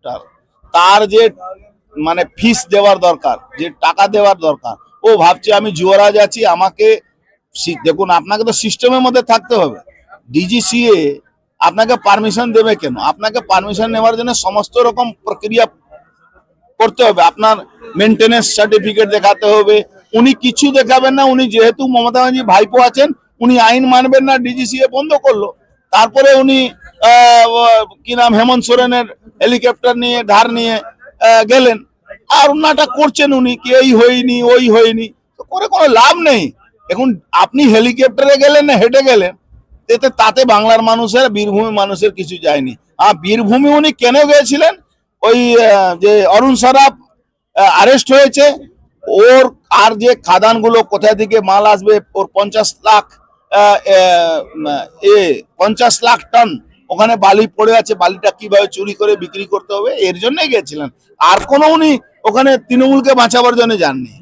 Helicopter, তার যে মানে ফিস দেওয়ার দরকার, যে টাকা দেওয়ার দরকার, ও ভাবছে আমি যুবরাজ আছি, আমাকে দেখুন আপনাকে তো সিস্টেমের মধ্যে থাকতে হবে। ডিজিসিএ আপনাকে পারমিশন দেবে কেন? আপনাকে পারমিশন নেওয়ার জন্য সমস্ত রকম প্রক্রিয়া করতে হবে, আপনার মেনটেনেন্স সার্টিফিকেট দেখাতে হবে। উনি কিছু দেখাবেন না, উনি যেহেতু মমতা ব্যানার্জি ভাইপো আছেন, উনি আইন মানবেন না, ডিজিসিএ বন্ধ করলো। তারপরে উনি কি নাম হেমন্ত সোরেনের হেলিকপ্টার নিয়ে ধার নিয়ে গেলেন, আর ওনাটা করছেন উনি কি এই হয়নি ওই হয়নি, তো করে কোনো লাভ নেই। এখন আপনি হেলিকপ্টারে গেলেন না হেঁটে গেলেন, তাতে বাংলার মানুষের, বীরভূমি মানুষের কিছু যায়নি। আর বীরভূমি উনি কেন গিয়েছিলেন? ওই যে অরুণ সারাফ আরেস্ট হয়েছে, ওর আর যে খাদানগুলো কোথা থেকে মাল আসবে, ওর 50 লাখ 50 লাখ টন ওখানে বালি পড়ে আছে, বালিটা কিভাবে চুরি করে বিক্রি করতে হবে, এর জন্যই গেছিলেন। আর কোনো উনি ওখানে তৃণমূলকে বাঁচাবার জন্য যাননি।